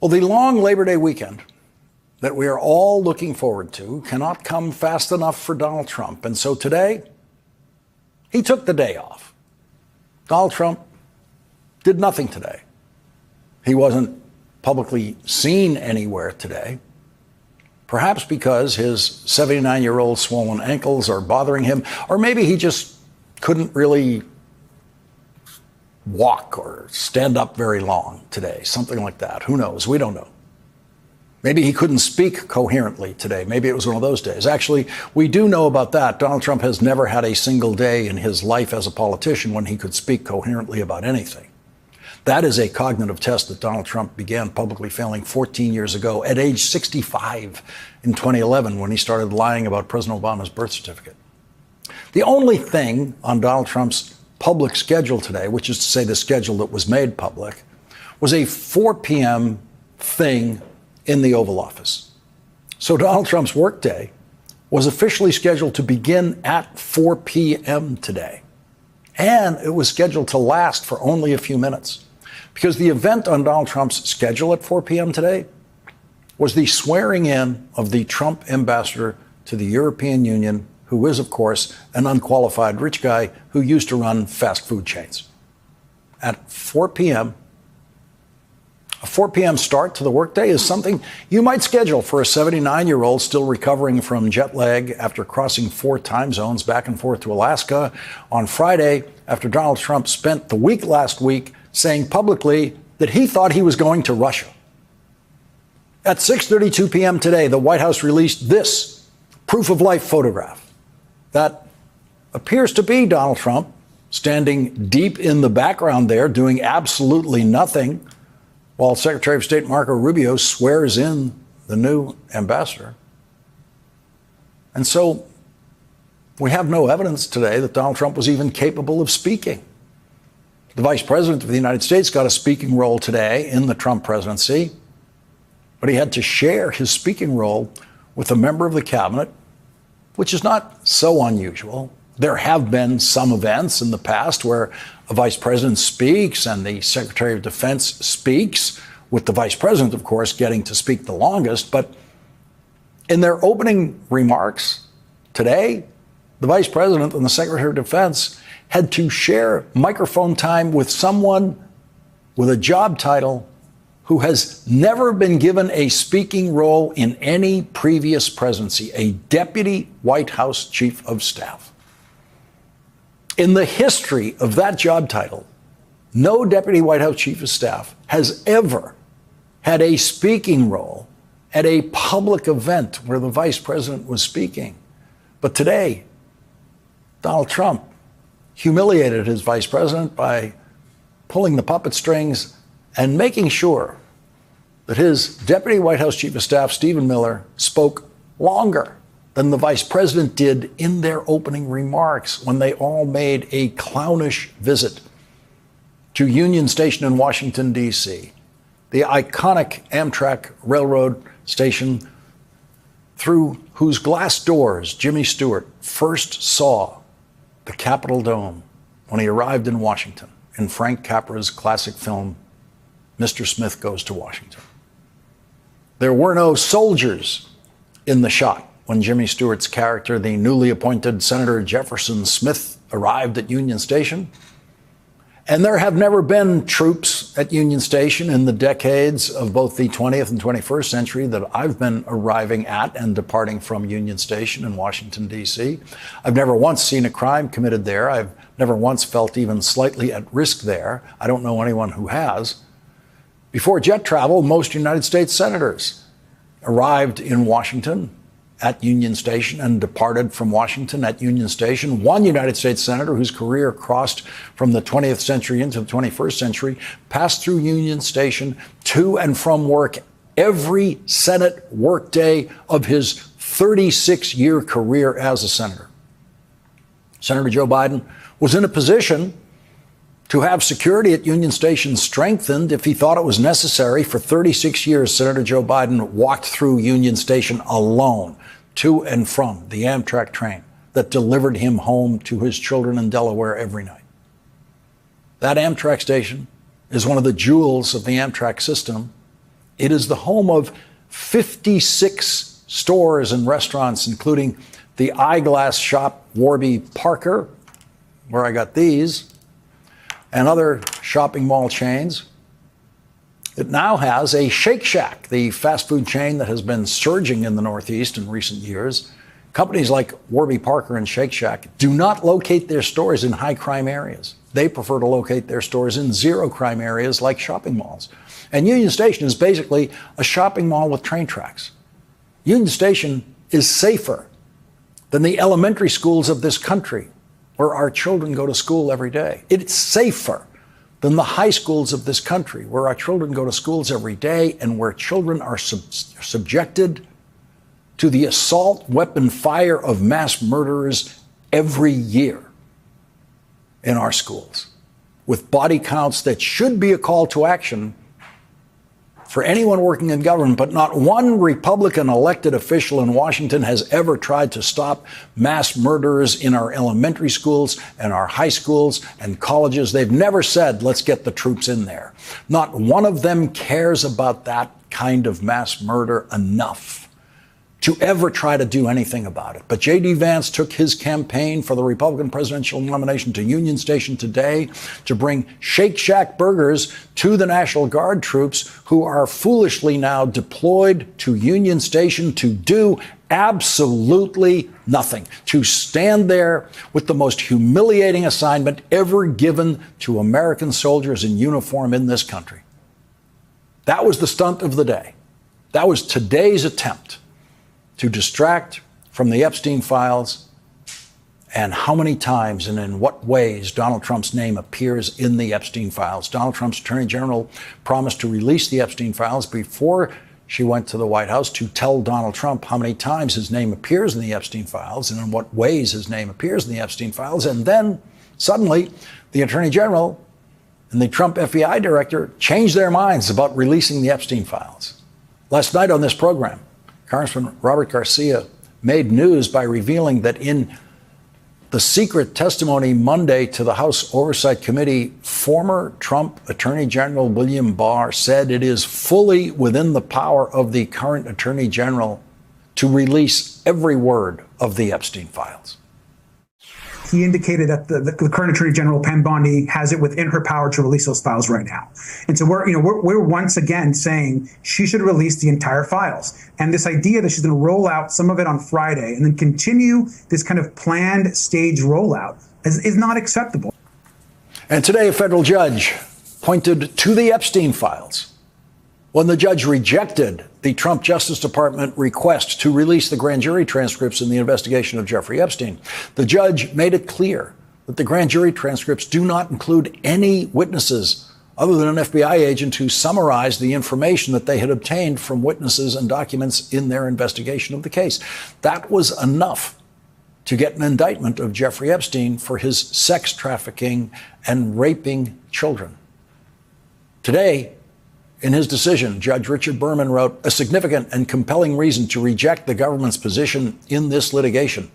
Well, the long Labor Day weekend that we are all looking forward to cannot come fast enough for Donald Trump. And so today, he took the day off. Donald Trump did nothing today. He wasn't publicly seen anywhere today, perhaps because his 79-year-old swollen ankles are bothering him, or maybe he just couldn't really walk or stand up very long today, something like that. Who knows? We don't know. Maybe he couldn't speak coherently today. Maybe it was one of those days. Actually, we do know about that. Donald Trump has never had a single day in his life as a politician when he could speak coherently about anything. That is a cognitive test that Donald Trump began publicly failing 14 years ago at age 65 in 2011 when he started lying about President Obama's birth certificate. The only thing on Donald Trump's public schedule today, which is to say the schedule that was made public, was a 4 p.m. thing in the Oval Office. So Donald Trump's workday was officially scheduled to begin at 4 p.m. today. And it was scheduled to last for only a few minutes, because the event on Donald Trump's schedule at 4 p.m. today was the swearing in of the Trump ambassador to the European Union, who is, of course, an unqualified rich guy who used to run fast food chains. At 4 p.m., a 4 p.m. start to the workday is something you might schedule for a 79-year-old still recovering from jet lag after crossing 4 time zones back and forth to Alaska on Friday, after Donald Trump spent the week last week saying publicly that he thought he was going to Russia. At 6:32 p.m. today, the White House released this proof-of-life photograph that appears to be Donald Trump standing deep in the background there, doing absolutely nothing, while Secretary of State Marco Rubio swears in the new ambassador. And so we have no evidence today that Donald Trump was even capable of speaking. The Vice President of the United States got a speaking role today in the Trump presidency, but he had to share his speaking role with a member of the cabinet, which is not so unusual. There have been some events in the past where a vice president speaks and the Secretary of Defense speaks, with the vice president, of course, getting to speak the longest. But in their opening remarks today, the vice president and the Secretary of Defense had to share microphone time with someone with a job title who has never been given a speaking role in any previous presidency, a deputy White House chief of staff. In the history of that job title, no deputy White House chief of staff has ever had a speaking role at a public event where the vice president was speaking. But today, Donald Trump humiliated his vice president by pulling the puppet strings and making sure that his deputy White House chief of staff, Stephen Miller, spoke longer than the vice president did in their opening remarks when they all made a clownish visit to Union Station in Washington, D.C., the iconic Amtrak railroad station through whose glass doors Jimmy Stewart first saw the Capitol Dome when he arrived in Washington in Frank Capra's classic film, Mr. Smith Goes to Washington. There were no soldiers in the shot when Jimmy Stewart's character, the newly appointed Senator Jefferson Smith, arrived at Union Station. And there have never been troops at Union Station in the decades of both the 20th and 21st century that I've been arriving at and departing from Union Station in Washington, D.C. I've never once seen a crime committed there. I've never once felt even slightly at risk there. I don't know anyone who has. Before jet travel, most United States senators arrived in Washington at Union Station and departed from Washington at Union Station. One United States senator whose career crossed from the 20th century into the 21st century passed through Union Station to and from work every Senate workday of his 36-year career as a senator. Senator Joe Biden was in a position to have security at Union Station strengthened if he thought it was necessary. For 36 years, Senator Joe Biden walked through Union Station alone to and from the Amtrak train that delivered him home to his children in Delaware every night. That Amtrak station is one of the jewels of the Amtrak system It is the home of 56 stores and restaurants, including the eyeglass shop Warby Parker, where I got these, and other shopping mall chains. It now has a Shake Shack, the fast food chain that has been surging in the Northeast in recent years. Companies like Warby Parker and Shake Shack do not locate their stores in high crime areas. They prefer to locate their stores in zero crime areas like shopping malls. And Union Station is basically a shopping mall with train tracks. Union Station is safer than the elementary schools of this country, where our children go to school every day. It's safer than the high schools of this country, where our children go to schools every day and where children are subjected to the assault weapon fire of mass murderers every year in our schools, with body counts that should be a call to action for anyone working in government. But not one Republican elected official in Washington has ever tried to stop mass murderers in our elementary schools and our high schools and colleges. They've never said, let's get the troops in there. Not one of them cares about that kind of mass murder enough to ever try to do anything about it. But J.D. Vance took his campaign for the Republican presidential nomination to Union Station today to bring Shake Shack burgers to the National Guard troops, who are foolishly now deployed to Union Station to do absolutely nothing, to stand there with the most humiliating assignment ever given to American soldiers in uniform in this country. That was the stunt of the day. That was today's attempt to distract from the Epstein files and how many times and in what ways Donald Trump's name appears in the Epstein files. Donald Trump's Attorney General promised to release the Epstein files before she went to the White House to tell Donald Trump how many times his name appears in the Epstein files and in what ways his name appears in the Epstein files. And then suddenly the Attorney General and the Trump FBI director changed their minds about releasing the Epstein files. Last night on this program, Congressman Robert Garcia made news by revealing that in the secret testimony Monday to the House Oversight Committee, former Trump Attorney General William Barr said it is fully within the power of the current Attorney General to release every word of the Epstein files. He indicated that the current Attorney General, Pam Bondi, has it within her power to release those files right now. And so we're once again saying she should release the entire files. And this idea that she's going to roll out some of it on Friday and then continue this kind of planned stage rollout is not acceptable. And today, a federal judge pointed to the Epstein files when the judge rejected the Trump Justice Department request to release the grand jury transcripts in the investigation of Jeffrey Epstein. The judge made it clear that the grand jury transcripts do not include any witnesses other than an FBI agent who summarized the information that they had obtained from witnesses and documents in their investigation of the case. That was enough to get an indictment of Jeffrey Epstein for his sex trafficking and raping children. Today, in his decision, Judge Richard Berman wrote, a significant and compelling reason to reject the government's position in this litigation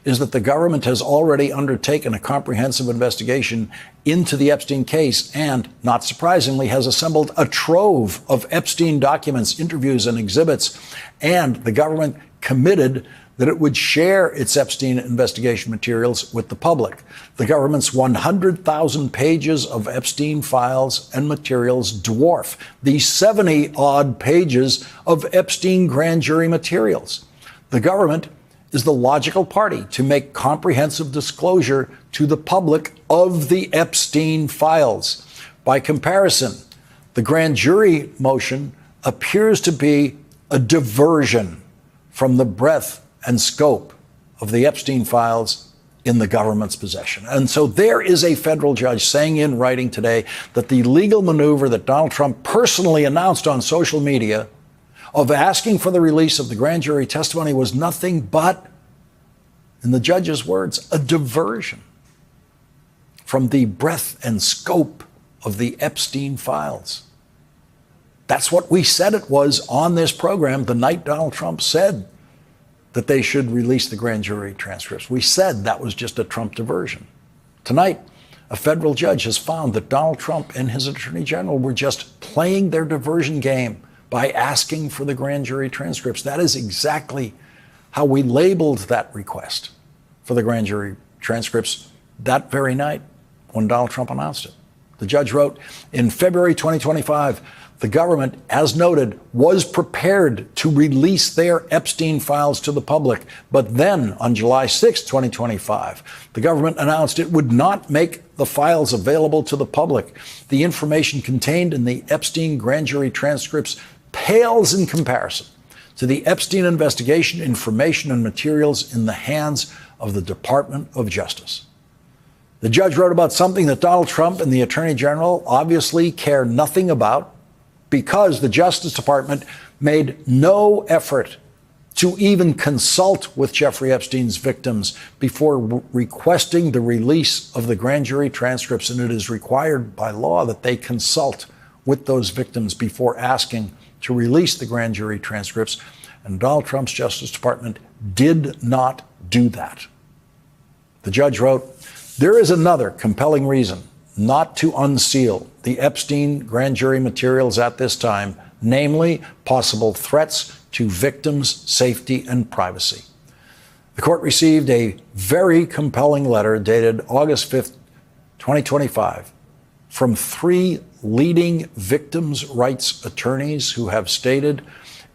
is that the government has already undertaken a comprehensive investigation into the Epstein case and, not surprisingly, has assembled a trove of Epstein documents, interviews, and exhibits, and the government committed that it would share its Epstein investigation materials with the public. The government's 100,000 pages of Epstein files and materials dwarf the 70-odd pages of Epstein grand jury materials. The government is the logical party to make comprehensive disclosure to the public of the Epstein files. By comparison, the grand jury motion appears to be a diversion from the breadth and scope of the Epstein files in the government's possession. And so there is a federal judge saying in writing today that the legal maneuver that Donald Trump personally announced on social media of asking for the release of the grand jury testimony was nothing but, in the judge's words, a diversion from the breadth and scope of the Epstein files. That's what we said it was on this program the night Donald Trump said that they should release the grand jury transcripts. We said that was just a Trump diversion. Tonight, a federal judge has found that Donald Trump and his attorney general were just playing their diversion game by asking for the grand jury transcripts. That is exactly how we labeled that request for the grand jury transcripts that very night when Donald Trump announced it. The judge wrote, in February 2025, the government, as noted, was prepared to release their Epstein files to the public. But then on July 6, 2025, the government announced it would not make the files available to the public. The information contained in the Epstein grand jury transcripts pales in comparison to the Epstein investigation information and materials in the hands of the Department of Justice. The judge wrote about something that Donald Trump and the Attorney General obviously care nothing about, because the Justice Department made no effort to even consult with Jeffrey Epstein's victims before requesting the release of the grand jury transcripts. And it is required by law that they consult with those victims before asking to release the grand jury transcripts. And Donald Trump's Justice Department did not do that. The judge wrote, there is another compelling reason not to unseal the Epstein grand jury materials at this time, namely possible threats to victims' safety and privacy. The court received a very compelling letter dated August 5th, 2025, from 3 leading victims' rights attorneys who have stated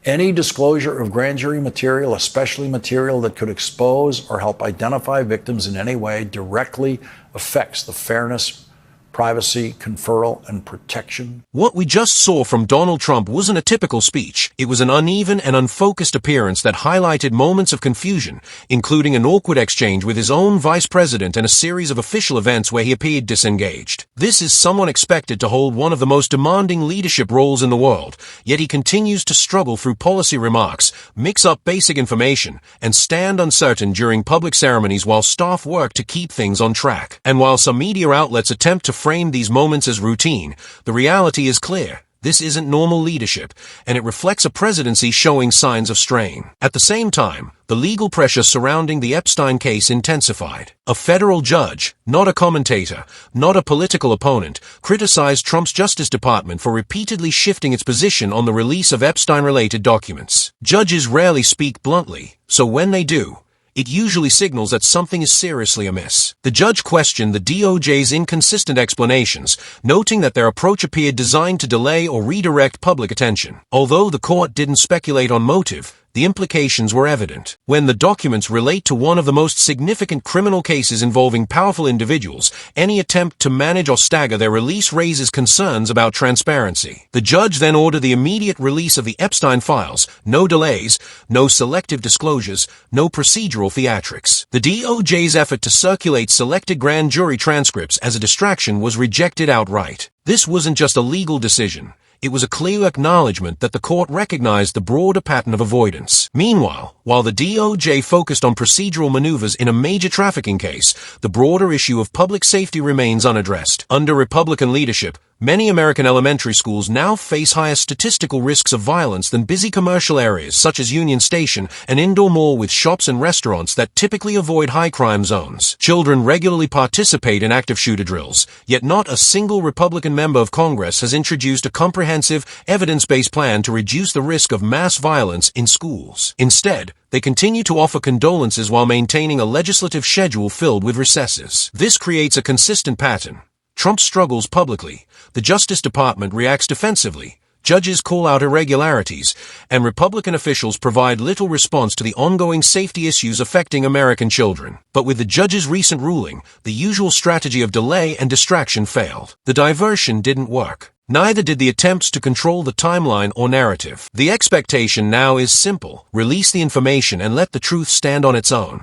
any disclosure of grand jury material, especially material that could expose or help identify victims in any way, directly affects the fairness, privacy, conferral, and protection. What we just saw from Donald Trump wasn't a typical speech. It was an uneven and unfocused appearance that highlighted moments of confusion, including an awkward exchange with his own vice president and a series of official events where he appeared disengaged. This is someone expected to hold one of the most demanding leadership roles in the world, yet he continues to struggle through policy remarks, mix up basic information, and stand uncertain during public ceremonies while staff work to keep things on track. And while some media outlets attempt to frame these moments as routine, the reality is clear. This isn't normal leadership, and it reflects a presidency showing signs of strain. At the same time, the legal pressure surrounding the Epstein case intensified. A federal judge, not a commentator, not a political opponent, criticized Trump's Justice Department for repeatedly shifting its position on the release of Epstein-related documents. Judges rarely speak bluntly, so when they do, it usually signals that something is seriously amiss. The judge questioned the DOJ's inconsistent explanations, noting that their approach appeared designed to delay or redirect public attention. Although the court didn't speculate on motive, the implications were evident. When the documents relate to one of the most significant criminal cases involving powerful individuals, any attempt to manage or stagger their release raises concerns about transparency. The judge then ordered the immediate release of the Epstein files, no delays, no selective disclosures, no procedural theatrics. The DOJ's effort to circulate selected grand jury transcripts as a distraction was rejected outright. This wasn't just a legal decision. It was a clear acknowledgement that the court recognized the broader pattern of avoidance. Meanwhile, while the DOJ focused on procedural maneuvers in a major trafficking case, the broader issue of public safety remains unaddressed. Under Republican leadership, many American elementary schools now face higher statistical risks of violence than busy commercial areas such as Union Station, an indoor mall with shops and restaurants that typically avoid high crime zones. Children regularly participate in active shooter drills, yet not a single Republican member of Congress has introduced a comprehensive, evidence-based plan to reduce the risk of mass violence in schools. Instead, they continue to offer condolences while maintaining a legislative schedule filled with recesses. This creates a consistent pattern. Trump struggles publicly, the Justice Department reacts defensively, judges call out irregularities, and Republican officials provide little response to the ongoing safety issues affecting American children. But with the judge's recent ruling, the usual strategy of delay and distraction failed. The diversion didn't work. Neither did the attempts to control the timeline or narrative. The expectation now is simple: release the information and let the truth stand on its own.